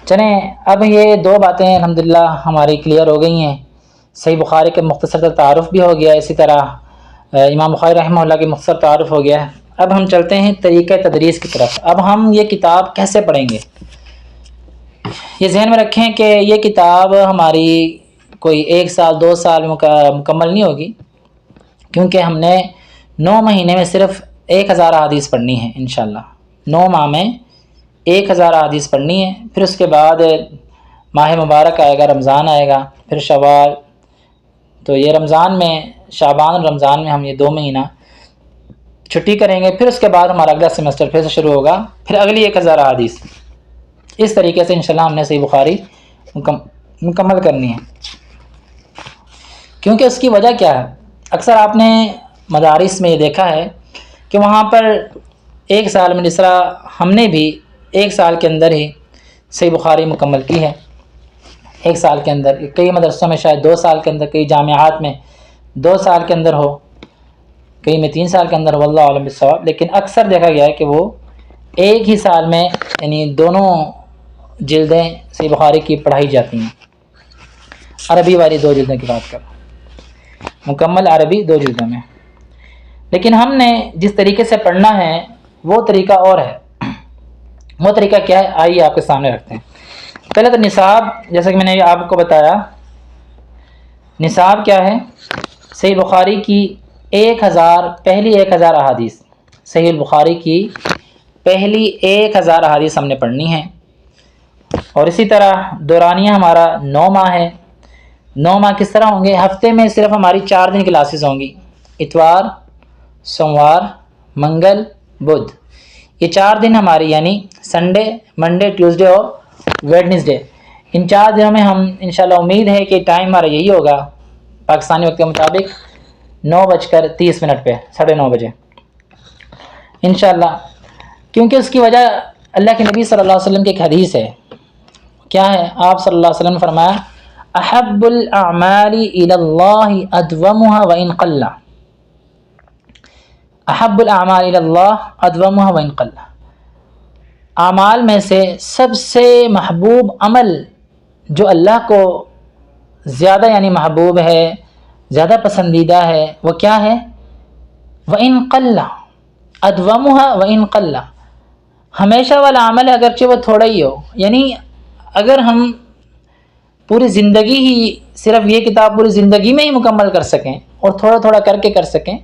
چلیں اب یہ دو باتیں الحمدللہ ہماری کلیئر ہو گئی ہیں. صحیح بخاری کے مختصر تعارف بھی ہو گیا، اسی طرح امام بخاری رحمہ اللہ کے مختصر تعارف ہو گیا. اب ہم چلتے ہیں طریقہ تدریس کی طرف. اب ہم یہ کتاب کیسے پڑھیں گے؟ یہ ذہن میں رکھیں کہ یہ کتاب ہماری کوئی 1 سال 2 سال مکمل نہیں ہوگی، کیونکہ ہم نے 9 مہینے میں صرف 1000 احادیث پڑھنی ہے انشاءاللہ. 9 ماہ میں 1000 احادیث پڑھنی ہے. پھر اس کے بعد ماہ مبارک آئے گا، رمضان آئے گا، پھر شوال. تو یہ رمضان میں، شعبان اور رمضان میں ہم یہ 2 مہینہ چھٹی کریں گے. پھر اس کے بعد ہمارا اگلا سیمسٹر پھر سے شروع ہوگا، پھر اگلی 1000 احادیث. اس طریقے سے انشاءاللہ ہم نے صحیح بخاری مکمل کرنی ہے. کیونکہ اس کی وجہ کیا ہے؟ اکثر آپ نے مدارس میں یہ دیکھا ہے کہ وہاں پر 1 سال میں، جس طرح ہم نے بھی 1 سال کے اندر ہی صحیح بخاری مکمل کی ہے. 1 سال کے اندر، کئی مدرسوں میں شاید 2 سال کے اندر، کئی جامعات میں 2 سال کے اندر ہو، کئی میں 3 سال کے اندر، واللہ اعلم بالصواب. لیکن اکثر دیکھا گیا ہے کہ وہ ایک ہی سال میں، یعنی دونوں جلدیں صحیح بخاری کی پڑھائی جاتی ہیں. عربی والی 2 جلدوں کی بات کر، مکمل عربی 2 جلدوں میں. لیکن ہم نے جس طریقے سے پڑھنا ہے وہ طریقہ اور ہے. وہ طریقہ کیا ہے؟ آئیے آپ کے سامنے رکھتے ہیں. پہلے تو نصاب، جیسا کہ میں نے آپ کو بتایا، نصاب کیا ہے؟ صحیح بخاری کی پہلی 1000 احادیث. صحیح البخاری کی پہلی 1000 احادیث ہم نے پڑھنی ہے. اور اسی طرح دورانیہ ہمارا 9 ماہ ہے. 9 ماہ کس طرح ہوں گے؟ ہفتے میں صرف ہماری 4 دن کلاسز ہوں گی، اتوار، سوموار، منگل، بدھ. یہ 4 دن ہماری، یعنی سنڈے، منڈے، ٹیوزڈے اور ویڈنسڈے. ان 4 دنوں میں ہم انشاءاللہ، امید ہے کہ ٹائم ہمارا یہی ہوگا پاکستانی وقت کے مطابق 9:30 پہ، 9:30 بجے انشاءاللہ. کیونکہ اس کی وجہ اللہ کے نبی صلی اللہ علیہ وسلم کی ایک حدیث ہے. کیا ہے؟ آپ صلی اللہ علیہ وسلم نے فرمایا، احب الاعمال الى اللہ ادومها وان قل. احب الاعمال الى اللہ ادومها وان قل. اعمال میں سے سب سے محبوب عمل جو اللہ کو زیادہ، یعنی محبوب ہے، زیادہ پسندیدہ ہے، وہ کیا ہے؟ وان قل. ادومها وان قل، ہمیشہ والا عمل ہے اگرچہ وہ تھوڑا ہی ہو. یعنی اگر ہم پوری زندگی ہی صرف یہ کتاب پوری زندگی میں ہی مکمل کر سکیں اور تھوڑا تھوڑا کر کے سکیں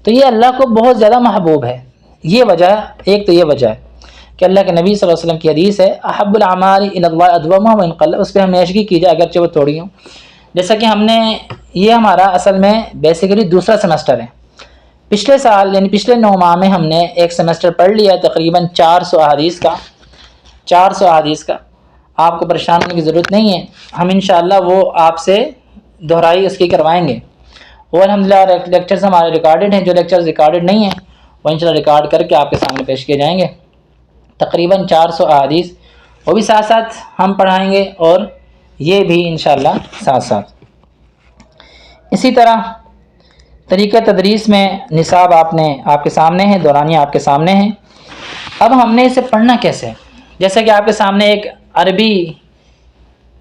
تو یہ اللہ کو بہت زیادہ محبوب ہے. یہ وجہ، ایک تو یہ وجہ ہے کہ اللہ کے نبی صلی اللہ علیہ وسلم کی حدیث ہے، احب الاعمال الی اللہ ادومها وان قل. اس پہ ہمیشگی کی جائے اگرچہ وہ تھوڑی ہوں. جیسا کہ ہم نے، یہ ہمارا اصل میں بیسیکلی دوسرا سیمسٹر ہے. پچھلے سال، یعنی پچھلے 9 ماہ میں ہم نے ایک سیمسٹر پڑھ لیا تقریباً 400 احادیث کا. 400 احادیث کا. آپ کو پریشان ہونے کی ضرورت نہیں ہے، ہم انشاءاللہ وہ آپ سے دہرائی اس کی کروائیں گے. وہ الحمدللہ لیکچرز ہمارے ریکارڈڈ ہیں. جو لیکچرز ریکارڈڈ نہیں ہیں وہ انشاءاللہ ریکارڈ کر کے آپ کے سامنے پیش کیے جائیں گے. تقریباً 400 احادیث وہ بھی ساتھ ساتھ ہم پڑھائیں گے، اور یہ بھی انشاءاللہ ساتھ ساتھ. اسی طرح طریقہ تدریس میں نصاب آپ کے سامنے ہے، دورانیہ آپ کے سامنے ہیں. اب ہم نے اسے پڑھنا کیسے؟ جیسا کہ آپ کے سامنے ایک عربی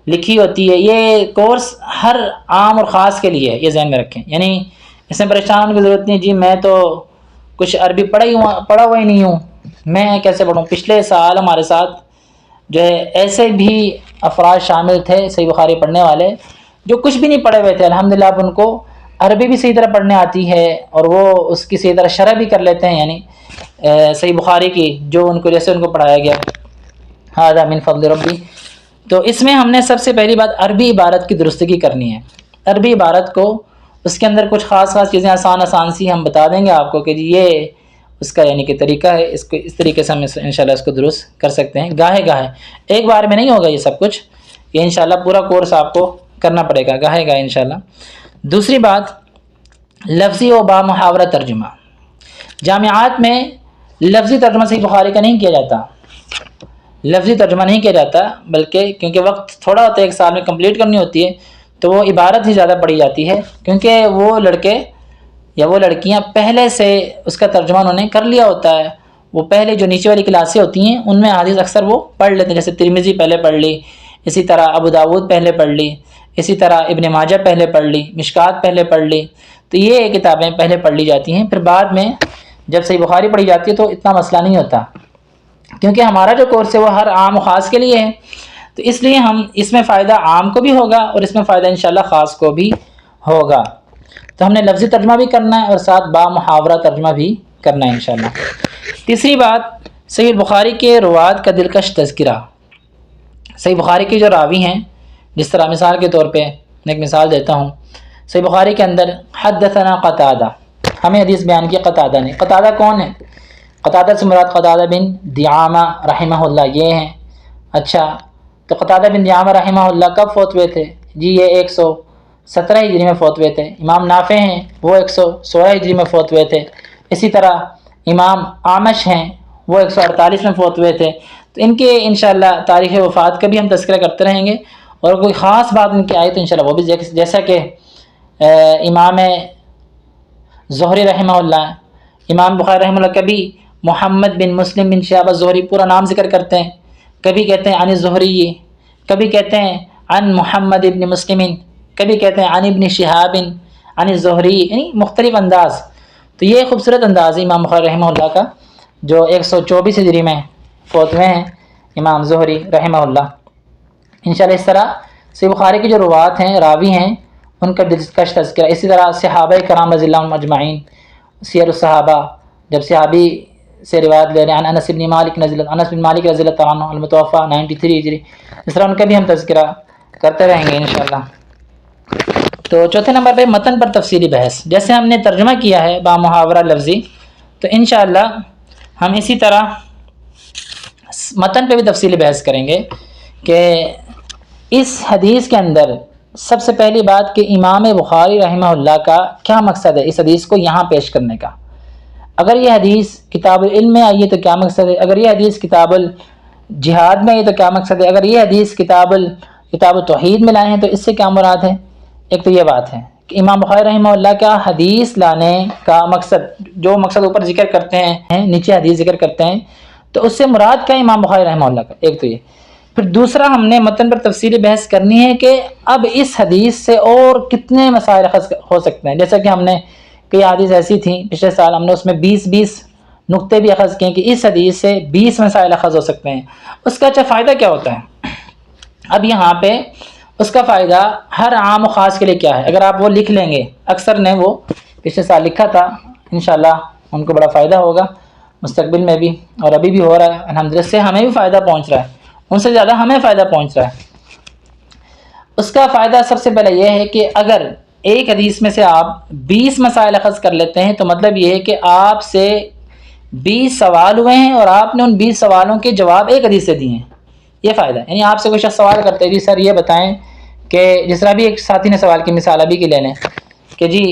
لکھی ہوتی ہے. یہ کورس ہر عام اور خاص کے لیے ہے، یہ ذہن میں رکھیں. یعنی اس میں پریشان ہونے کی ضرورت نہیں، جی میں تو کچھ عربی پڑھا ہوا ہی نہیں ہوں، میں کیسے پڑھوں. پچھلے سال ہمارے ساتھ جو ہے ایسے بھی افراد شامل تھے صحیح بخاری پڑھنے والے جو کچھ بھی نہیں پڑھے ہوئے تھے. الحمدللہ اب ان کو عربی بھی صحیح طرح پڑھنے آتی ہے اور وہ اس کی صحیح طرح شرح بھی کر لیتے ہیں، یعنی صحیح بخاری کی جو ان کو جیسے ان کو پڑھایا گیا. ھذا من فضل ربی. تو اس میں ہم نے سب سے پہلی بات عربی عبارت کی درستگی کرنی ہے. عربی عبارت کو، اس کے اندر کچھ خاص چیزیں آسان سی ہم بتا دیں گے آپ کو کہ جی یہ اس کا یعنی کہ طریقہ ہے. اس کو اس طریقے سے ہم انشاءاللہ اس کو درست کر سکتے ہیں. گاہے ایک بار میں نہیں ہوگا یہ سب کچھ، یہ انشاءاللہ پورا کورس آپ کو کرنا پڑے گا گاہے انشاءاللہ. دوسری بات، لفظی و با محاورہ ترجمہ. جامعات میں لفظی ترجمہ صحیح بخاری کا نہیں کیا جاتا. لفظی ترجمہ نہیں کیا جاتا، بلکہ کیونکہ وقت تھوڑا ہوتا ہے، 1 سال میں کمپلیٹ کرنی ہوتی ہے، تو وہ عبارت ہی زیادہ پڑھی جاتی ہے. کیونکہ وہ لڑکے یا وہ لڑکیاں پہلے سے اس کا ترجمہ انہوں نے کر لیا ہوتا ہے، وہ پہلے جو نیچے والی کلاسیں ہوتی ہیں ان میں حدیث اکثر وہ پڑھ لیتے ہیں، جیسے ترمذی پہلے پڑھ لی، اسی طرح ابو داود پہلے پڑھ لی، اسی طرح ابن ماجہ پہلے پڑھ لی، مشکات پہلے پڑھ لی، تو یہ کتابیں پہلے پڑھ لی جاتی ہیں۔ پھر بعد میں جب صحیح بخاری پڑھی جاتی ہے تو اتنا مسئلہ نہیں ہوتا، کیونکہ ہمارا جو کورس ہے وہ ہر عام و خاص کے لیے ہے، تو اس لیے ہم اس میں فائدہ عام کو بھی ہوگا اور اس میں فائدہ انشاءاللہ خاص کو بھی ہوگا۔ تو ہم نے لفظی ترجمہ بھی کرنا ہے اور ساتھ با محاورہ ترجمہ بھی کرنا ہے انشاءاللہ۔ تیسری بات، صحیح بخاری کے روات کا دلکش تذکرہ۔ صحیح بخاری کے جو راوی ہیں، جس طرح مثال کے طور پہ میں ایک مثال دیتا ہوں، صحیح بخاری کے اندر حدثنا قتادہ، ہمیں حدیث بیان کی قتادہ نے۔ قتادہ کون ہے؟ قتادہ سے مراد قتادہ بن دعامہ رحمہ اللہ یہ ہیں۔ اچھا، تو قتادہ بن دعامہ رحمہ اللہ کب فوت ہوئے تھے؟ جی یہ 117 ہجری میں فوت ہوئے تھے۔ امام نافع ہیں وہ 116 ہجری میں فوت ہوئے تھے۔ اسی طرح امام اعمش ہیں وہ 148 میں فوت ہوئے تھے۔ تو ان کے انشاءاللہ تاریخ وفات کا بھی ہم تذکرہ کرتے رہیں گے، اور کوئی خاص بات ان کی آئی تو انشاءاللہ وہ بھی، جیسا کہ امام زہری رحمہ اللہ، امام بخاری رحمہ اللہ کبھی محمد بن مسلم بن شہاب الزہری پورا نام ذکر کرتے ہیں، کبھی کہتے ہیں عن الزہری، کبھی کہتے ہیں عن محمد ابن مسلم، کبھی کہتے ہیں عن ابن شہاب عن الزہری، یعنی مختلف انداز۔ تو یہ خوبصورت انداز ہے امام بخاری رحمہ اللہ کا، جو 124 ہجری میں فوت ہوئے ہیں امام زہری رحمہ اللہ۔ انشاءاللہ اس طرح صحیح بخاری کے جو روات ہیں، راوی ہیں، ان کا دلکش تذکرہ۔ اسی طرح صحابہ کرام رضی اللہ عنہم اجمعین، سیر الصحابہ، جب صحابی سے روایت لے رہے ہیں، انس بن مالک رضی اللہ تعالیٰ عنہ المتوفی 93 ہجری، اس طرح ان کا بھی ہم تذکرہ کرتے رہیں گے انشاءاللہ۔ تو چوتھے نمبر پہ متن پر تفصیلی بحث۔ جیسے ہم نے ترجمہ کیا ہے با محاورہ لفظی، تو انشاءاللہ ہم اسی طرح متن پہ بھی تفصیلی بحث کریں گے کہ اس حدیث کے اندر سب سے پہلی بات کہ امام بخاری رحمہ اللہ کا کیا مقصد ہے اس حدیث کو یہاں پیش کرنے کا۔ اگر یہ حدیث کتاب العلم میں آئی ہے تو کیا مقصد ہے، اگر یہ حدیث کتاب الجہاد میں آئی تو کیا مقصد ہے، اگر یہ حدیث کتاب التوحید میں لائے ہیں تو اس سے کیا مراد ہے۔ ایک تو یہ بات ہے کہ امام بخاری رحمہ اللہ کا حدیث لانے کا مقصد، جو مقصد اوپر ذکر کرتے ہیں، نیچے حدیث ذکر کرتے ہیں، تو اس سے مراد کیا امام بخاری رحمہ اللہ کا، ایک تو یہ۔ پھر دوسرا ہم نے متن پر تفصیلی بحث کرنی ہے کہ اب اس حدیث سے اور کتنے مسائل اخذ ہو سکتے ہیں۔ جیسا کہ ہم نے کئی حدیث ایسی تھیں پچھلے سال، ہم نے اس میں 20 نقطے بھی اخذ کیے کہ اس حدیث سے 20 مسائل اخذ ہو سکتے ہیں۔ اس کا اچھا فائدہ کیا ہوتا ہے؟ اب یہاں پہ اس کا فائدہ ہر عام و خاص کے لیے کیا ہے، اگر آپ وہ لکھ لیں گے، اکثر نے وہ پچھلے سال لکھا تھا، انشاءاللہ ان کو بڑا فائدہ ہوگا مستقبل میں بھی، اور ابھی بھی ہو رہا ہے الحمدللہ، سے ہمیں بھی فائدہ پہنچ رہا ہے، ان سے زیادہ ہمیں فائدہ پہنچ رہا ہے۔ اس کا فائدہ سب سے پہلے یہ ہے کہ اگر ایک حدیث میں سے آپ 20 مسائل اخذ کر لیتے ہیں تو مطلب یہ ہے کہ آپ سے 20 سوال ہوئے ہیں اور آپ نے ان 20 سوالوں کے جواب ایک حدیث سے دیے ہیں، یہ فائدہ ہے۔ یعنی آپ سے کوئی شخص سوال کرتے ہیں، جی سر یہ بتائیں کہ جس طرح بھی ایک ساتھی نے سوال کی مثال ابھی کی لے لیں کہ جی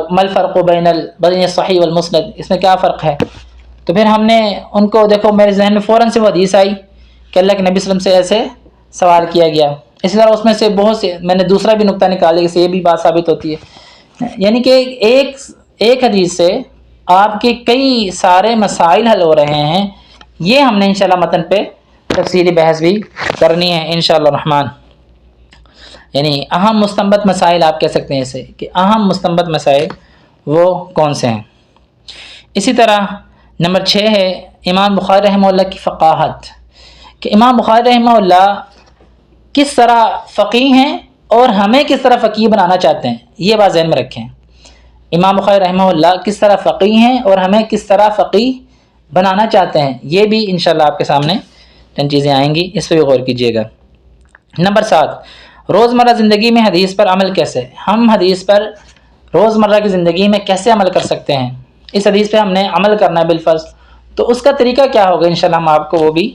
مل فرق بین الصحیح والمسند، اس میں کیا فرق ہے، تو پھر ہم نے ان کو، دیکھو میرے ذہن میں فوراً سے وہ حدیث آئی کہ اللہ کے نبی صلی اللہ علیہ وسلم سے ایسے سوال کیا گیا۔ اسی طرح اس میں سے بہت سے میں نے دوسرا بھی نقطہ نکالا کہ یہ بھی بات ثابت ہوتی ہے، یعنی کہ ایک حدیث سے آپ کے کئی سارے مسائل حل ہو رہے ہیں۔ یہ ہم نے انشاءاللہ متن پہ تفصیلی بحث بھی کرنی ہے انشاءاللہ الرحمن۔ یعنی اہم مستنبط مسائل آپ کہہ سکتے ہیں اسے، کہ اہم مستنبط مسائل وہ کون سے ہیں۔ اسی طرح نمبر 6 ہے امام بخاری رحمہ اللہ کی فقاہت، کہ امام بخاری رحمہ اللہ کس طرح فقیہ ہیں اور ہمیں کس طرح فقیہ بنانا چاہتے ہیں، یہ بات ذہن میں رکھیں۔ امام بخاری رحمہ اللہ کس طرح فقیہ ہیں اور ہمیں کس طرح فقیہ بنانا چاہتے ہیں، یہ بھی انشاءاللہ آپ کے سامنے چند چیزیں آئیں گی، اس پہ بھی غور کیجیے گا۔ نمبر 7، روزمرہ زندگی میں حدیث پر عمل کیسے، ہم حدیث پر روزمرہ کی زندگی میں کیسے عمل کر سکتے ہیں، اس حدیث پہ ہم نے عمل کرنا ہے بالفرض، تو اس کا طریقہ کیا ہوگا انشاءاللہ ہم آپ کو وہ بھی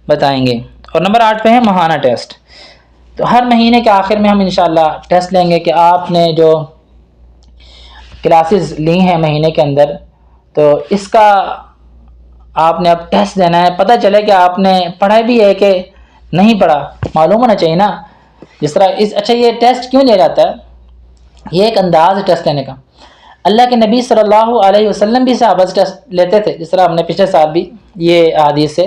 بتائیں گے۔ اور نمبر 8 پہ ہے ماہانہ ٹیسٹ، تو ہر مہینے کے آخر میں ہم انشاءاللہ ٹیسٹ لیں گے کہ آپ نے جو کلاسز لی ہیں مہینے کے اندر، تو اس کا آپ نے اب ٹیسٹ دینا ہے، پتہ چلے کہ آپ نے پڑھا بھی ہے کہ نہیں پڑھا، معلوم ہونا چاہیے نا۔ جس طرح اچھا یہ ٹیسٹ کیوں لیا جاتا ہے، یہ ایک انداز ہے ٹیسٹ لینے کا۔ اللہ کے نبی صلی اللہ علیہ وسلم بھی صحابہ سے ٹیسٹ لیتے تھے، جس طرح ہم نے پچھلے سال بھی یہ احادیث سے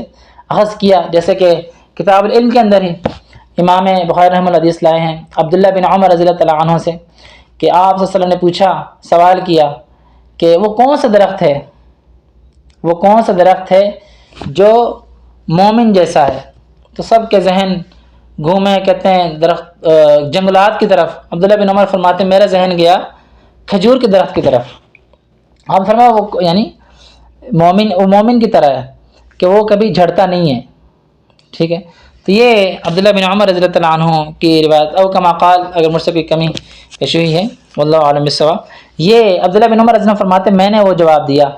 اخذ کیا، جیسے کہ کتاب العلم کے اندر ہی امام بخاری رحمہ اللہ حدیث لائے ہیں عبداللہ بن عمر رضی اللہ تعالیٰ عنہ سے کہ آپ صلی اللہ علیہ وسلم نے پوچھا، سوال کیا کہ وہ کون سا درخت ہے، وہ کون سا درخت ہے جو مومن جیسا ہے؟ تو سب کے ذہن گھومے، کہتے ہیں درخت جنگلات کی طرف۔ عبداللہ بن عمر فرماتے ہیں میرا ذہن گیا کھجور کے درخت کی طرف۔ آپ فرمایا وہ یعنی مومن کی طرح ہے کہ وہ کبھی جھڑتا نہیں ہے، ٹھیک ہے۔ تو یہ عبداللہ بن عمر رضی اللہ عنہ کی روایت، او کما قال، اگر مجھ سے کوئی کمی پیش ہوئی ہے واللہ عالم بالصواب۔ یہ عبداللہ بن عمر رضی اللہ عنہ فرماتے میں نے وہ جواب دیا،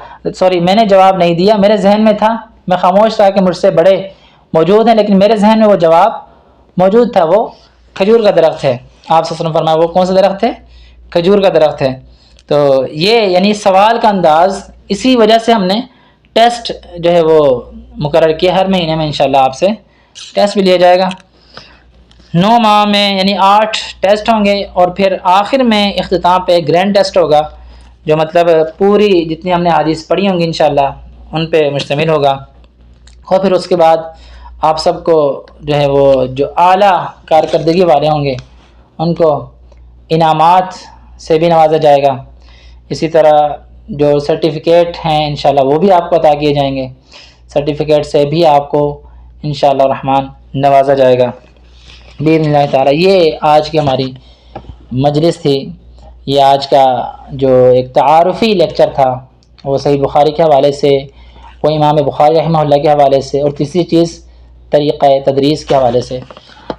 میں نے جواب نہیں دیا، میرے ذہن میں تھا، میں خاموش تھا کہ مجھ سے بڑے موجود ہیں، لیکن میرے ذہن میں وہ جواب موجود تھا، وہ کھجور کا درخت ہے۔ آپ صلی اللہ علیہ وسلم فرمایا وہ کون سا درخت ہے؟ کھجور کا درخت ہے۔ تو یہ یعنی سوال کا انداز، اسی وجہ سے ہم نے ٹیسٹ جو ہے وہ مقرر کیا، ہر مہینے میں انشاءاللہ آپ سے ٹیسٹ بھی لیا جائے گا۔ 9 ماہ میں یعنی 8 ٹیسٹ ہوں گے، اور پھر آخر میں اختتام پہ گرینڈ ٹیسٹ ہوگا، جو مطلب پوری جتنی ہم نے حدیث پڑھی ہوں گی انشاءاللہ ان پہ مشتمل ہوگا۔ اور پھر اس کے بعد آپ سب کو جو ہے وہ جو اعلیٰ کارکردگی والے ہوں گے ان کو انعامات سے بھی نوازا جائے گا، اسی طرح جو سرٹیفکیٹ ہیں انشاءاللہ وہ بھی آپ کو عطا کیے جائیں گے، سرٹیفکیٹ سے بھی آپ کو انشاءاللہ الرحمن نوازا جائے گا باذن اللہ تعالی۔ یہ آج کی ہماری مجلس تھی، یہ آج کا جو ایک تعارفی لیکچر تھا وہ صحیح بخاری کے حوالے سے، وہ امام بخاری رحمہ اللہ کے حوالے سے، اور تیسری چیز طریقہ تدریس کے حوالے سے۔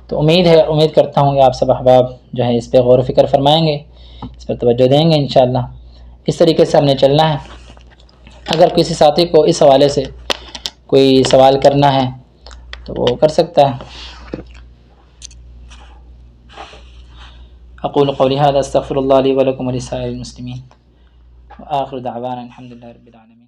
تو امید کرتا ہوں کہ آپ سب احباب جو ہے اس پہ غور و فکر فرمائیں گے، اس پر توجہ دیں گے انشاءاللہ۔ اس طریقے سے ہم نے چلنا ہے۔ اگر کسی ساتھی کو اس حوالے سے کوئی سوال کرنا ہے تو وہ کر سکتا ہے۔ اقول قولی ھذا استغفر اللہ لی ولکم ولسائر المسلمین، وآخر دعوانا الحمد للہ رب العالمین۔